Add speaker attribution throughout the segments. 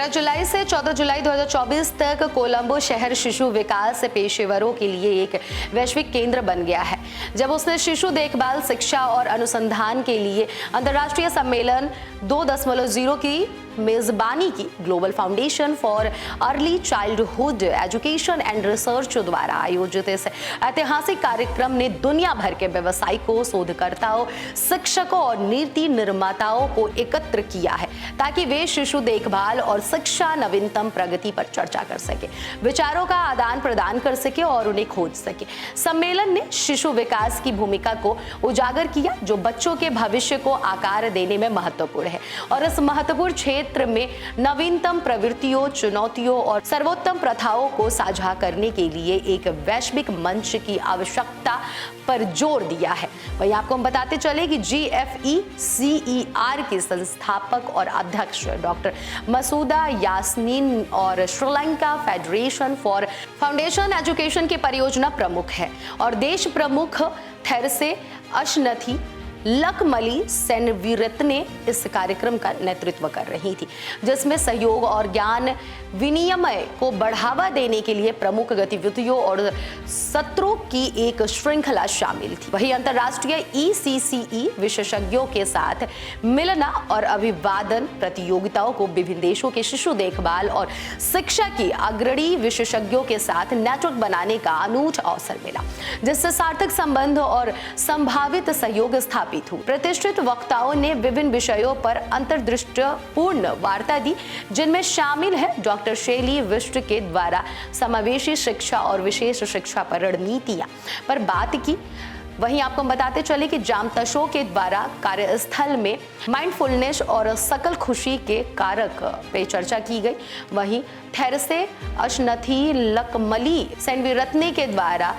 Speaker 1: 13 जुलाई से 14 जुलाई 2024 तक कोलंबो शहर शिशु विकास पेशेवरों के लिए एक वैश्विक केंद्र बन गया है, जब उसने शिशु देखभाल, शिक्षा और अनुसंधान के लिए अंतर्राष्ट्रीय सम्मेलन 2.0 की मेजबानी की। Global foundation for early childhood education and research द्वारा आयोजित इस ऐतिहासिक कार्यक्रम ने दुनिया भर के व्यवसायिकों, शोधकर्ताओं, शिक्षकों और नीति निर्माताओं को एकत्र किया है ताकि वे शिशु देखभाल और शिक्षा नवीनतम प्रगति पर चर्चा कर सके, विचारों का आदान प्रदान कर सके और उन्हें खोज सके। सम्मेलन ने शिशु विकास की भूमिका को उजागर किया, जो बच्चों के भविष्य को आकार देने में महत्वपूर्ण है, और इस महत्वपूर्ण क्षेत्र में नवीनतम प्रवृत्तियों, चुनौतियों और सर्वोत्तम प्रथाओं को साझा करने के लिए एक वैश्विक मंच की आवश्यकता पर जोर दिया है। वहीं आपको हम बताते चले कि GFECER के संस्थापक और अध्यक्ष डॉक्टर मसूदा यास्मीन और Sri Lanka federation for foundation education के परियोजना प्रमुख है और देश प्रमुख थेरसे अशनथी लकमली सेनवीरत्ने इस कार्यक्रम का नेतृत्व कर रही थी, जिसमें सहयोग और ज्ञान विनिमय को बढ़ावा देने के लिए प्रमुख गतिविधियों और सत्रों की एक श्रृंखला शामिल थी। वहीं अंतर्राष्ट्रीय ECCE विशेषज्ञों के साथ मिलना और अभिवादन प्रतियोगिताओं को विभिन्न देशों के शिशु देखभाल और शिक्षा की अग्रणी विशेषज्ञों के साथ नेटवर्क बनाने का अनूठा अवसर मिला, जिससे सार्थक संबंध और संभावित सहयोग स्थापित। प्रतिष्ठित वक्ताओं ने विभिन्न विषयों पर अंतर्दृष्टिपूर्ण वार्ता दी, जिनमें शामिल है डॉक्टर शैली विष्ट के द्वारा समावेशी शिक्षा और विशेष शिक्षा पर रणनीतियां पर बात की। वहीं आपको हम बताते चले कि जामतशो के द्वारा कार्यस्थल में माइंडफुलनेस और सकल खुशी के कारक पे चर्चा की गई। वहीं थेरसे अशनथी लकमली सेनवीरत्ने के द्वारा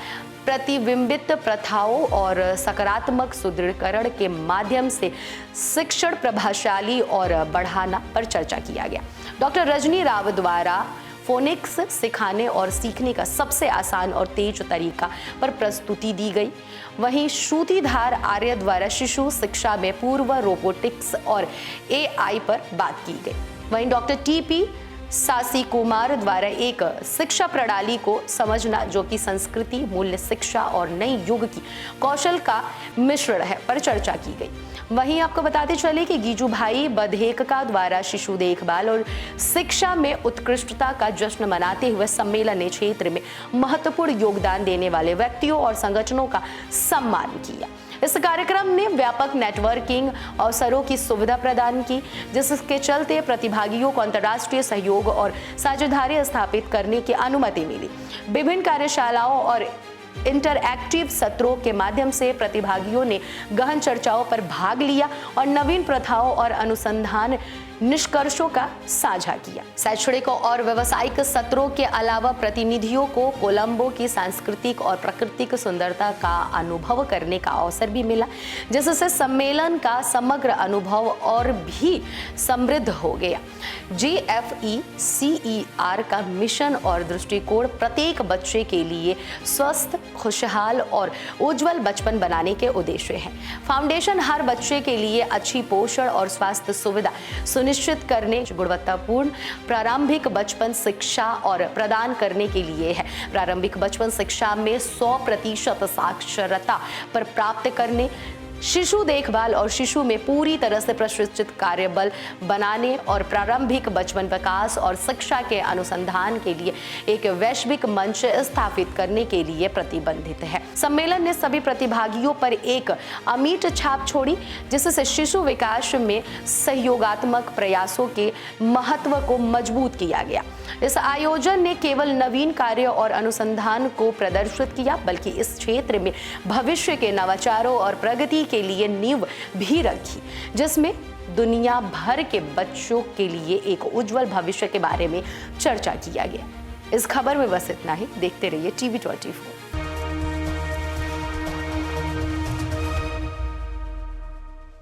Speaker 1: प्रतिबिंबित प्रथाओं और सकारात्मक सुदृढ़ीकरण के माध्यम से शिक्षण प्रभावशाली और बढ़ाना पर चर्चा किया गया। डॉक्टर रजनी राव द्वारा फोनिक्स सिखाने और सीखने का सबसे आसान और तेज तरीका पर प्रस्तुति दी गई। वहीं श्रुतिधार आर्य द्वारा शिशु शिक्षा में पूर्व रोबोटिक्स और AI पर बात की गई। वहीं डॉक्टर TP सासी कुमार द्वारा एक शिक्षा प्रणाली को समझना, जो कि संस्कृति, मूल्य, शिक्षा और नई युग की कौशल का मिश्रण है, पर चर्चा की गई। वहीं आपको बताते चले कि गीजूभाई बधेकका द्वारा शिशु देखभाल और शिक्षा में उत्कृष्टता का जश्न मनाते हुए सम्मेलन ने क्षेत्र में महत्वपूर्ण योगदान देने वाले व्यक्तियों और संगठनों का सम्मान किया। इस कार्यक्रम ने व्यापक नेटवर्किंग अवसरों की सुविधा प्रदान की, जिसके चलते प्रतिभागियों को अंतर्राष्ट्रीय सहयोग और साझेदारी स्थापित करने की अनुमति मिली। विभिन्न कार्यशालाओं और इंटरएक्टिव सत्रों के माध्यम से प्रतिभागियों ने गहन चर्चाओं पर भाग लिया और नवीन प्रथाओं और अनुसंधान निष्कर्षों का साझा किया। शैक्षणिक और व्यावसायिक सत्रों के अलावा प्रतिनिधियों को कोलंबो की सांस्कृतिक और प्राकृतिक सुंदरता का अनुभव करने का अवसर भी मिला, जिससे सम्मेलन का समग्र अनुभव और भी समृद्ध हो गया। GFECER का मिशन और दृष्टिकोण प्रत्येक बच्चे के लिए स्वस्थ, खुशहाल और उज्जवल बचपन बनाने के उद्देश्य है। फाउंडेशन हर बच्चे के लिए अच्छी पोषण और स्वास्थ्य सुविधा सुनिश्चित करने, गुणवत्तापूर्ण प्रारंभिक बचपन शिक्षा और प्रदान करने के लिए है। प्रारंभिक बचपन शिक्षा में 100% साक्षरता पर प्राप्त करने, शिशु देखभाल और शिशु में पूरी तरह से प्रशिक्षित कार्यबल बनाने और प्रारंभिक बचपन विकास और शिक्षा के अनुसंधान के लिए एक वैश्विक मंच स्थापित करने के लिए प्रतिबंधित है। सम्मेलन ने सभी प्रतिभागियों पर एक अमिट छाप छोड़ी, जिससे शिशु विकास में सहयोगात्मक प्रयासों के महत्व को मजबूत किया गया। इस आयोजन ने केवल नवीन कार्य और अनुसंधान को प्रदर्शित किया, बल्कि इस क्षेत्र में भविष्य के नवाचारों और प्रगति के लिए नींव भी रखी, जिसमें दुनिया भर के बच्चों के लिए एक उज्जवल भविष्य के बारे में चर्चा किया गया। इस खबर में बस इतना ही। देखते रहिए TV24।